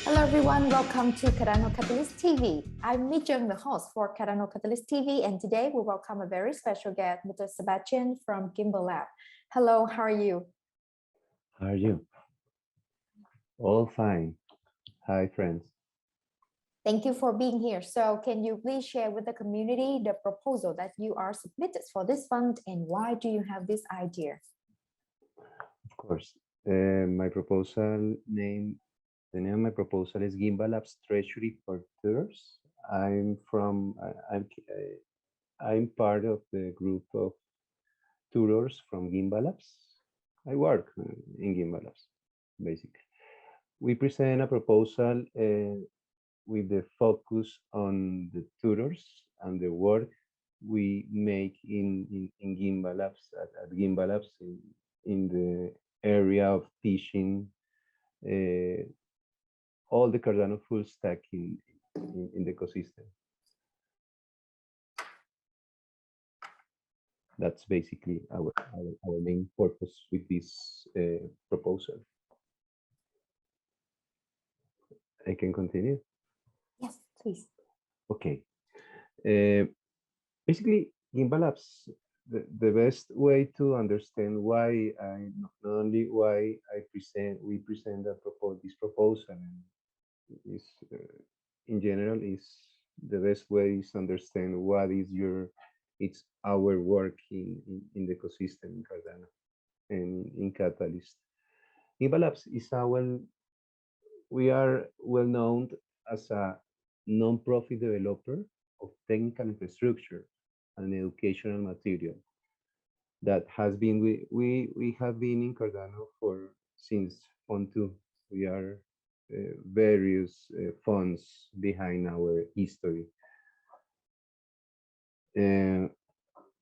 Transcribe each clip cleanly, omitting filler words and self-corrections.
Hello everyone, welcome to Cardano Catalyst TV. I'm Mi Jung, the host for Cardano Catalyst TV, and today we welcome a very special guest, Mr. Sebastian from GIMBALABS. Hello, how are you? How are you? All fine. Hi, friends. Thank you for being here. So can you please share with the community the proposal that you are submitted for this fund and why do you have this idea? Of course. My proposal name, the name of my proposal is GIMBALABS Treasury for TUTORs. I'm part of the group of tutors from GIMBALABS. I work in GIMBALABS, basically. We present a proposal with the focus on the tutors and the work we make in GIMBALABS at GIMBALABS in the area of teaching all the Cardano full stack in the ecosystem. That's basically our main purpose with this proposal. I can continue? Yes, please. Okay. Basically, GIMBALABS, the best way to understand why not only why we present this proposal and is in general is the best way is to understand what is it's our work in the ecosystem in Cardano and in Catalyst. GIMBALABS is we are well known as a non-profit developer of technical infrastructure and educational material that has been we have been in Cardano since Fund9. We are various funds behind our history.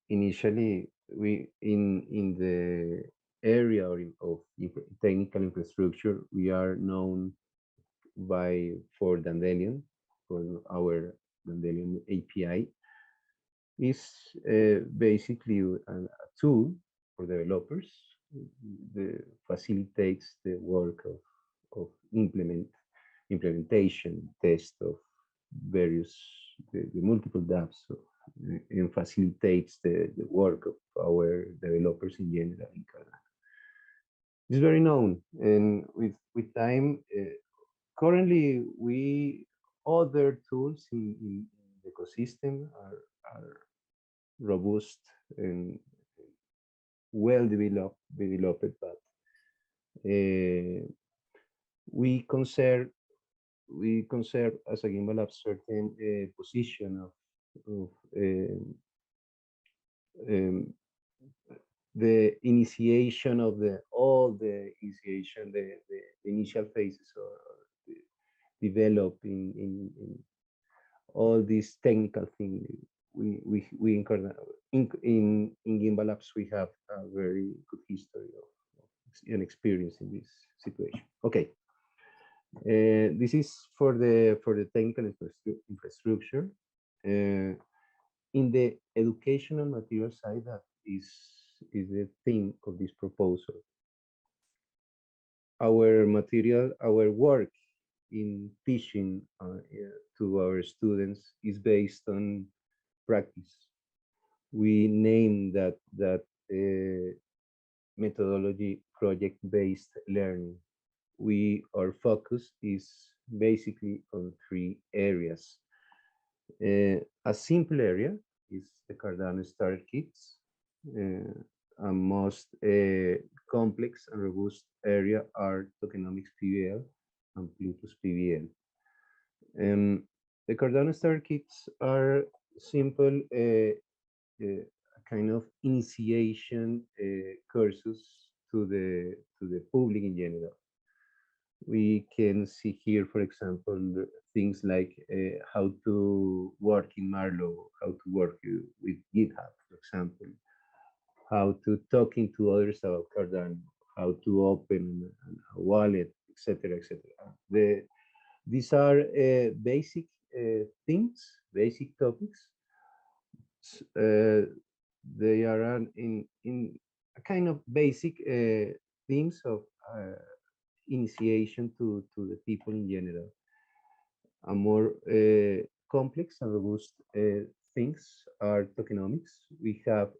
Initially, we in the area of technical infrastructure, we are known for Dandelion, for our Dandelion API. Is basically a tool for developers that facilitates the work of implementation, test of various the multiple dApps and facilitates the work of our developers in general in Cardano. It's very known, and with time, currently other tools in the ecosystem are robust and well developed, but we conserve as a GIMBALABS certain position of the initiation of the initial phases or developing in all these technical things. We in GIMBALABS we have a very good history and experience in this situation. Okay, this is for the technical infrastructure. In the educational material side, that is the theme of this proposal. Our work in teaching to our students is based on practice. We name that methodology project-based learning. Our focus is basically on 3 areas. A simple area is the Cardano starter kits. A most complex and robust area are tokenomics PVL and Plutus PVL. The Cardano starter kits are simple kind of initiation courses to the public in general. We can see here, for example, things like how to work in Marlow, how to work with GitHub, for example, how to talking to others about Cardano, how to open a wallet, etc., etc. These are basic things, basic topics. They are in a kind of basic themes of initiation to the people in general. A more complex and robust things are tokenomics. We have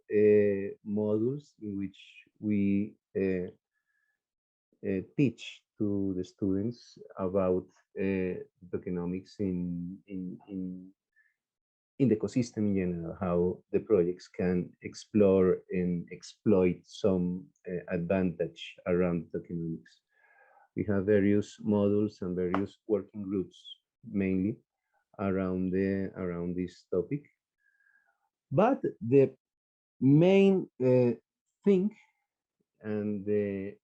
modules in which we teach to the students about tokenomics in the ecosystem in general, how the projects can explore and exploit some advantage around tokenomics. We have various models and various working groups, mainly around this topic. But the main thing and the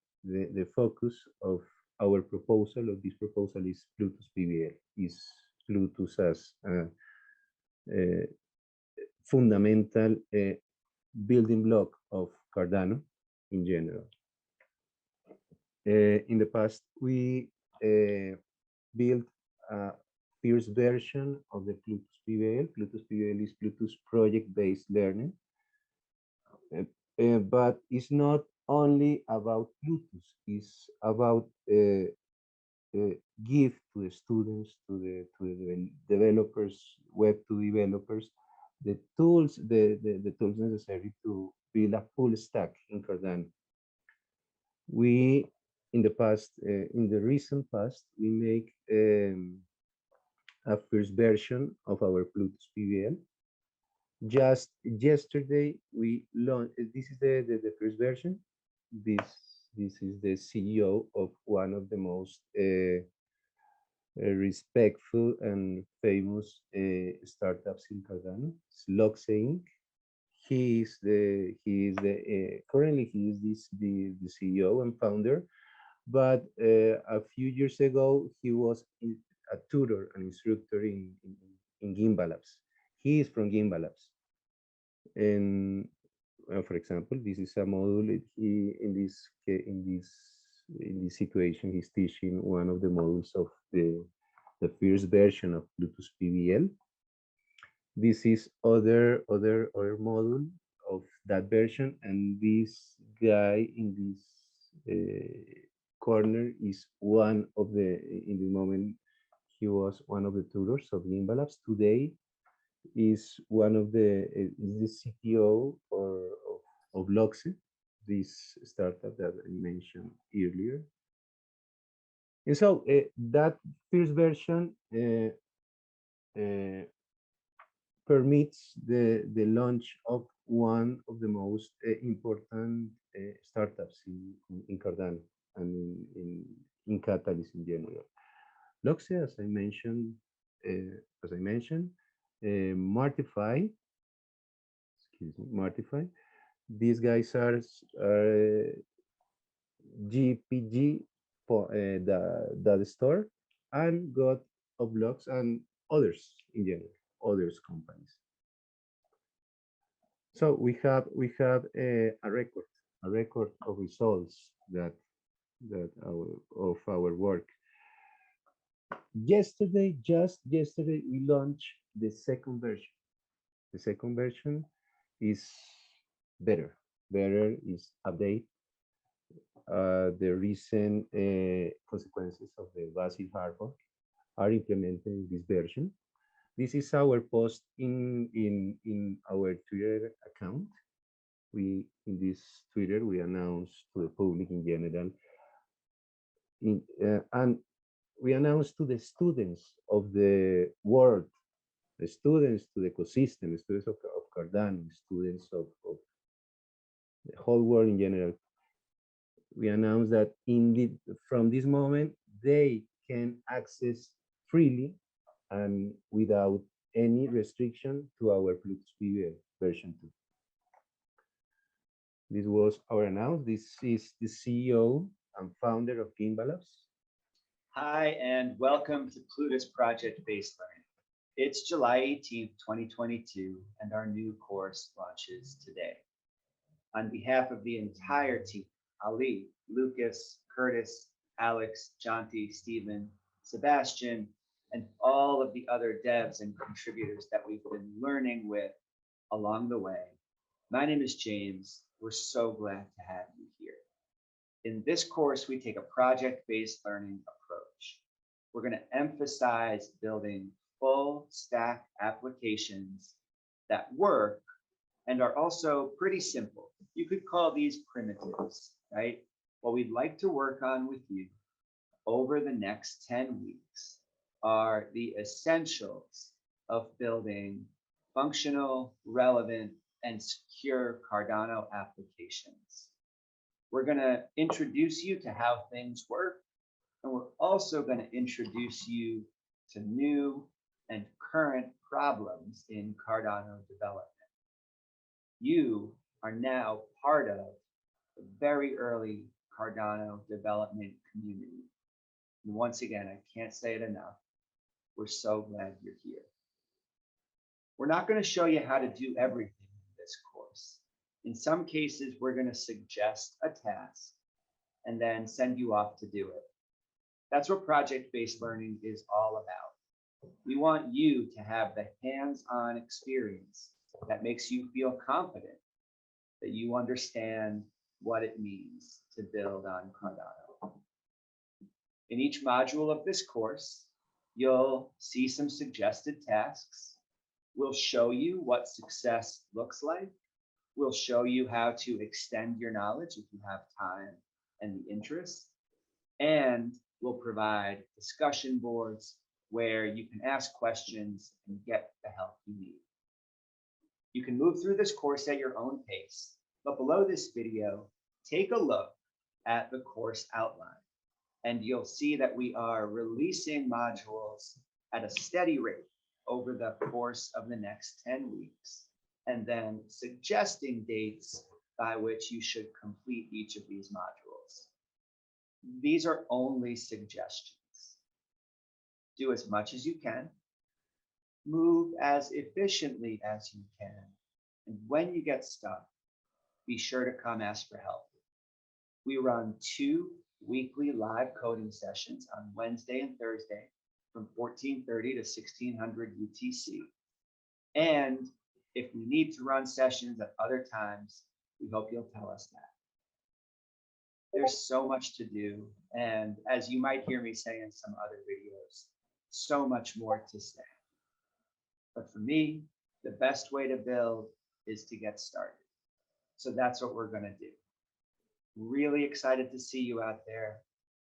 focus of our proposal, of this proposal, is Plutus PBL, is Plutus as a fundamental building block of Cardano in general. In the past, we built a first version of the Plutus PBL. Plutus PBL is Plutus project-based learning. But it's not only about Plutus, it's about give to the students, to the developers, Web2 developers, the tools, the tools necessary to build a full stack in Cardano. We, in the past, in the recent past, we make a first version of our Plutus PBL. Just yesterday, we launched. This is the first version. This is the CEO of one of the most respectful and famous startups in Cardano, Sloxe Inc. Currently he is the CEO and founder, but a few years ago he was a tutor, an instructor in GIMBALABS. He is from GIMBALABS, and for example, this is a module. In this situation, he's teaching one of the modules of the first version of Plutus PBL. This is other module of that version, and this guy in this corner is one of the, in the moment, he was one of the tutors of GIMBALABS. Today is one of the CTO of Loxe, this startup that I mentioned earlier. And so that first version permits the launch of one of the most important startups in Cardano and in Catalyst in general. Loxe, as I mentioned, Martify, Martify. These guys are GPG, the store, and God of Blocks and others in general, others companies. So we have a record of results that of our work. Just yesterday, we launched the second version. The second version is better. Better is update. The recent consequences of the Basil hard fork are implemented in this version. This is our post in our Twitter account. In this Twitter, we announced to the public in general, and we announced to the students of the world, the students to the ecosystem, the students of Cardano, students of the whole world in general. We announced that from this moment, they can access freely and without any restriction to our Plutus PBL version 2. This was our announcement. This is the CEO and founder of GIMBALABS. Hi, and welcome to Plutus Project-Based Learning. It's July 18th, 2022, and our new course launches today. On behalf of the entire team, Ali, Lucas, Curtis, Alex, Jonty, Stephen, Sebastian, and all of the other devs and contributors that we've been learning with along the way. My name is James. We're so glad to have you here. In this course, we take a project-based learning approach. We're going to emphasize building full stack applications that work and are also pretty simple. You could call these primitives, right? What we'd like to work on with you over the next 10 weeks are the essentials of building functional, relevant, and secure Cardano applications. We're going to introduce you to how things work, and we're also going to introduce you to new and current problems in Cardano development. You are now part of the very early Cardano development community. And once again, I can't say it enough. We're so glad you're here. We're not going to show you how to do everything in this course. In some cases, we're going to suggest a task and then send you off to do it. That's what project-based learning is all about. We want you to have the hands-on experience that makes you feel confident that you understand what it means to build on Cardano. In each module of this course, you'll see some suggested tasks. We'll show you what success looks like. We'll show you how to extend your knowledge if you have time and the interest. And we'll provide discussion boards where you can ask questions and get the help you need. You can move through this course at your own pace, but below this video, take a look at the course outline, and you'll see that we are releasing modules at a steady rate over the course of the next 10 weeks, and then suggesting dates by which you should complete each of these modules. These are only suggestions. Do as much as you can, move as efficiently as you can, and when you get stuck, be sure to come ask for help. We run 2 weekly live coding sessions on Wednesday and Thursday from 1430 to 1600 UTC. And if we need to run sessions at other times, we hope you'll tell us that. There's so much to do, and as you might hear me say in some other videos, so much more to say. But for me, the best way to build is to get started. So that's what we're going to do. Really excited to see you out there.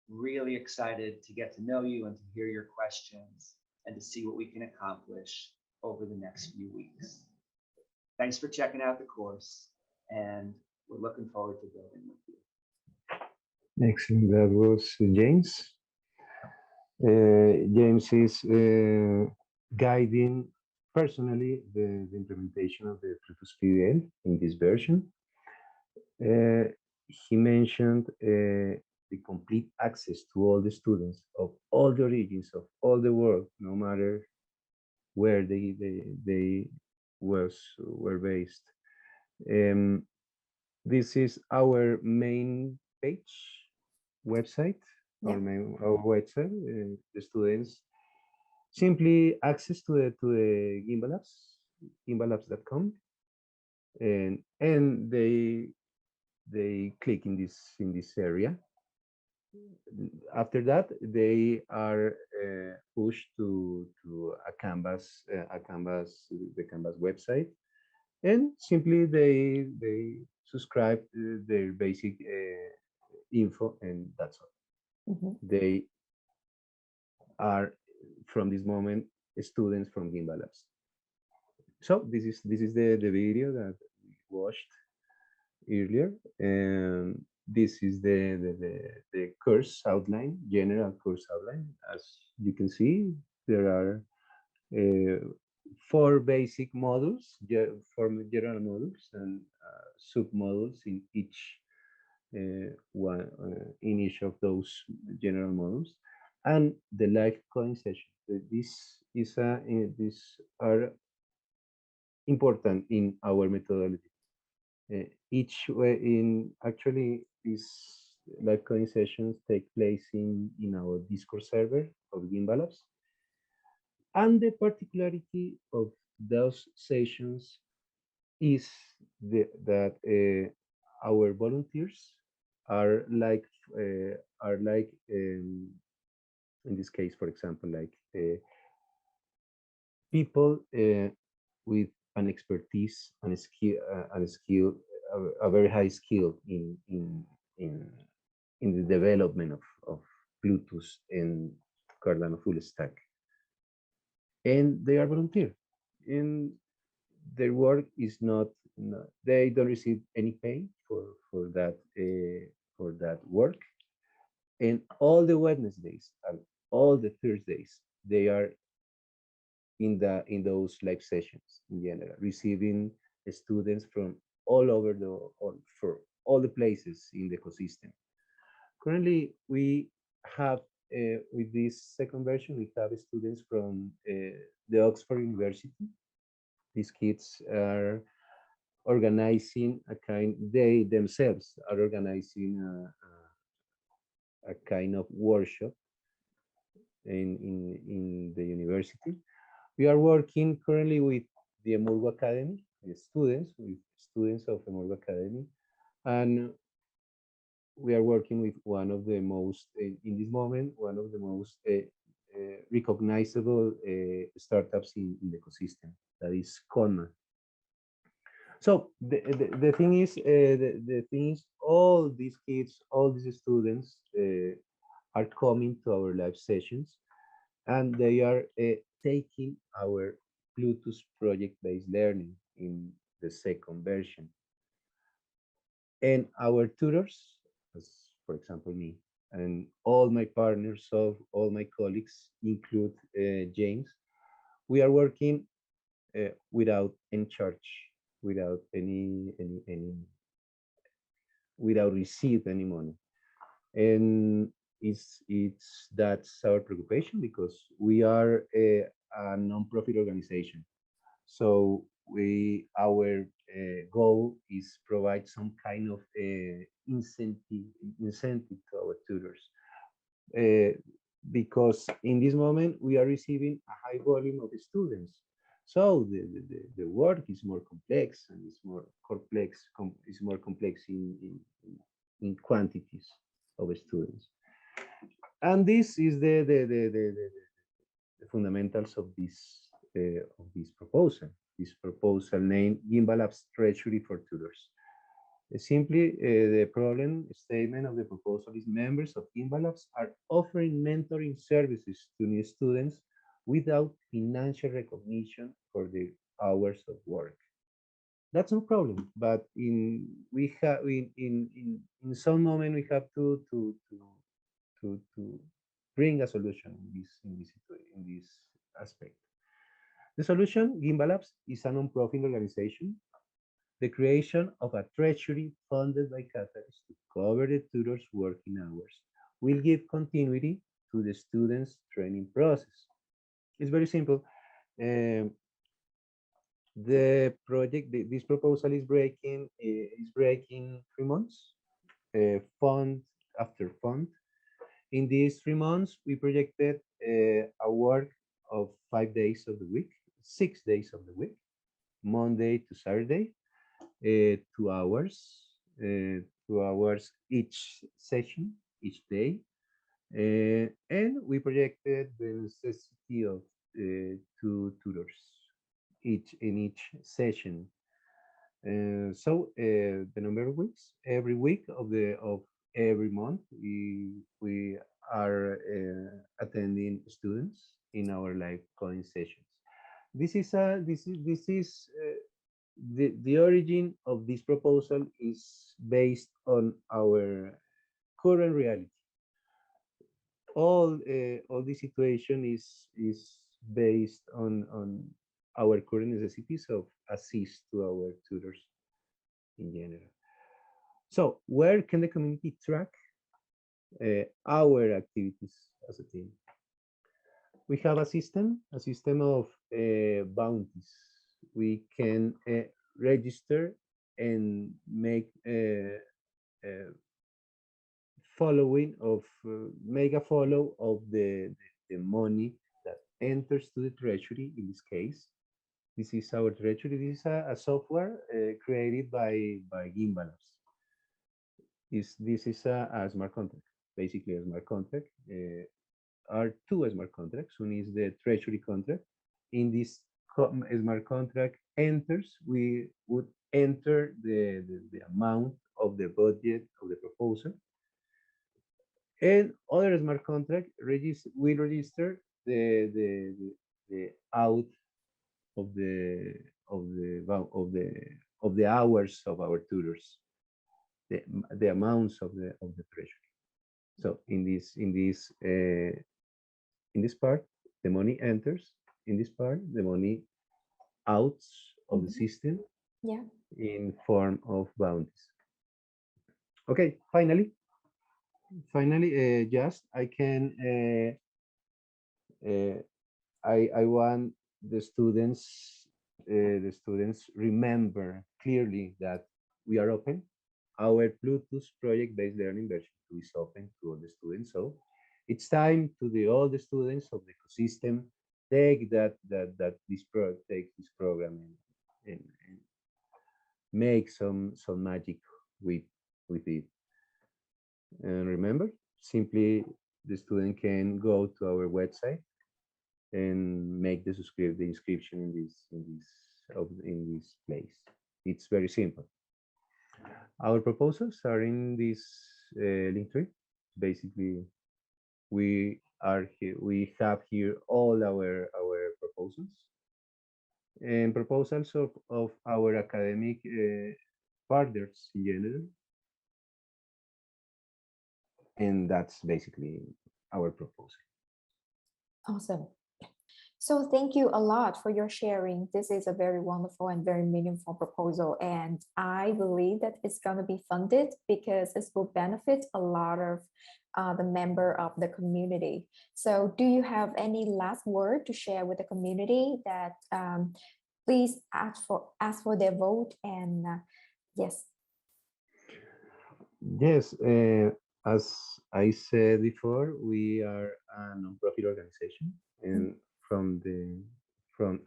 Really excited to get to know you and to hear your questions and to see what we can accomplish over the next few weeks. Thanks for checking out the course, and we're looking forward to building with you. Excellent. That was James. James is guiding personally the implementation of the Plutus PDL in this version. He mentioned the complete access to all the students of all the origins of all the world, no matter where they were based. This is our main page website, Yeah. our website. The students simply access to the GIMBALabs, gimbalabs.com, and they click in this area. After that, they are pushed to a Canvas, the Canvas website, and simply they subscribe their basic info, and that's all. Mm-hmm. They are from this moment students from GIMBALabs. So this is the video that we watched earlier, and this is the course outline, general course outline. As you can see, there are 4 basic modules, 4 general modules, and sub-modules in each in each of those general modules, and the live coding session. These are important in our methodology. Actually, these live coding sessions take place in our Discord server of GIMBALabs. And the particularity of those sessions is that our volunteers are like are like in this case, for example, like people with an expertise and a skill, a very high skill in in the development of Bluetooth and Cardano full stack, and they are volunteer, and their work is not, they don't receive any pay for that work, and all the Wednesdays and all the Thursdays they are in those live sessions in general, receiving students from all over for all the places in the ecosystem. Currently, we have with this second version, we have students from the Oxford University. These kids are organizing a kind, they themselves are organizing a kind of workshop in the university. We are working currently with the Emurgo Academy, with students of Emurgo Academy, and we are working with one of the most, in this moment, one of the most recognizable startups in the ecosystem, that is Conma. So the thing is, the thing is, all these kids, all these students are coming to our live sessions, and they are taking our Bluetooth project-based learning in the second version. And our tutors, as for example me, and all my partners, of all my colleagues, include James, we are working without any charge, without without receive any money. And it's that's our preoccupation, because we are a non-profit organization. So our goal is provide some kind of incentive to our tutors, uh, because in this moment we are receiving a high volume of students. So the work is more complex, and it's more complex, is more complex in quantities of students. And this is the fundamentals of this proposal. This proposal named GIMBALABS Treasury for Tutors. Simply, the problem statement of the proposal is members of GIMBALABS are offering mentoring services to new students without financial recognition for their hours of work. That's no problem, but we have in some moment we have to bring a solution in this aspect. The solution, GIMBALABS, is a non-profit organization. The creation of a treasury funded by Catalyst to cover the tutors' working hours will give continuity to the students' training process. It's very simple. Um, the project, this proposal is breaking 3 months, fund after fund. In these 3 months, we projected a work of 5 days of the week, 6 days of the week, Monday to Saturday, 2 hours, 2 hours each session, each day. And we projected the necessity of 2 tutors each in each session. The number of weeks, every week of every month, we are attending students in our live coding sessions. The origin of this proposal is based on our current reality. All the situation is based on our current necessities of assist to our tutors in general. So where can the community track our activities as a team? We have a system of bounties. We can register and make following of make a follow of the money that enters to the treasury. In this case, this is our treasury. This is a software created by GIMBALABS. This is a smart contract, basically a smart contract. Are two smart contracts. One is the treasury contract. In this smart contract enters, we would enter the amount of the budget of the proposal. And other smart contract will register the out of of the hours of our tutors, the amounts of the treasury. So in this part, the money enters. In this part, the money outs of the system Yeah. in form of bounties. Okay, finally, just I can I want the students remember clearly that we are open. Our Bluetooth project-based learning version 2 is open to all the students. So it's time to all the students of the ecosystem take take this program and make some magic with it. And remember, simply the student can go to our website and make the inscription in this place. It's very simple. Our proposals are in this link tree. Basically, we are here. We have here all our proposals and proposals of our academic partners in general. And that's basically our proposal. Awesome. So thank you a lot for your sharing. This is a very wonderful and very meaningful proposal. And I believe that it's going to be funded because it will benefit a lot of the member of the community. So do you have any last word to share with the community that please ask for their vote and yes. Yes, as I said before, we are a non-profit organization, and from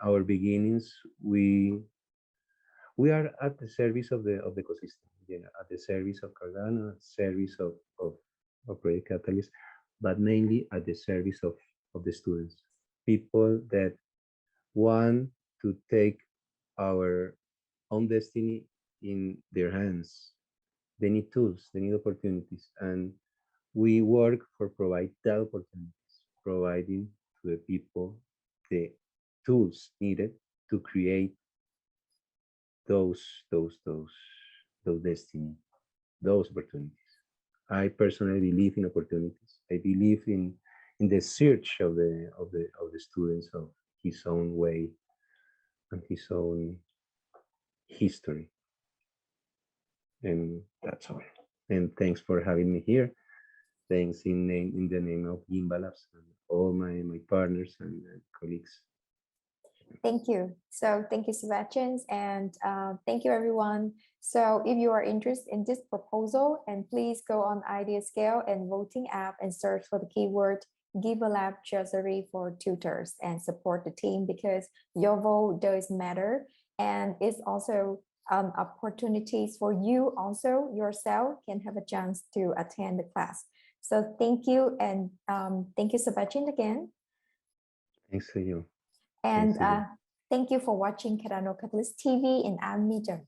our beginnings, we are at the service of the ecosystem, at the service of Cardano, at the service of Project Catalyst, but mainly at the service of the students, people that want to take our own destiny in their hands. They need tools, they need opportunities, and we work for provide that opportunities, providing to the people the tools needed to create those those those those destiny, those opportunities. I personally believe in opportunities. I believe in the search of the students of his own way and his own history. And that's all. And thanks for having me here. Thanks in the name of GIMBALABS and all my partners and colleagues. Thank you. So thank you, Sebastian, and thank you, everyone. So if you are interested in this proposal, and please go on Idea Scale and voting app and search for the keyword GIMBALABS Treasury for tutors and support the team because your vote does matter. And it's also opportunities for you also yourself can have a chance to attend the class. So thank you. And thank you, Sebastian, again. Thanks to you. And thank you for watching Cardano Catalyst TV, and I'm Mi Jung.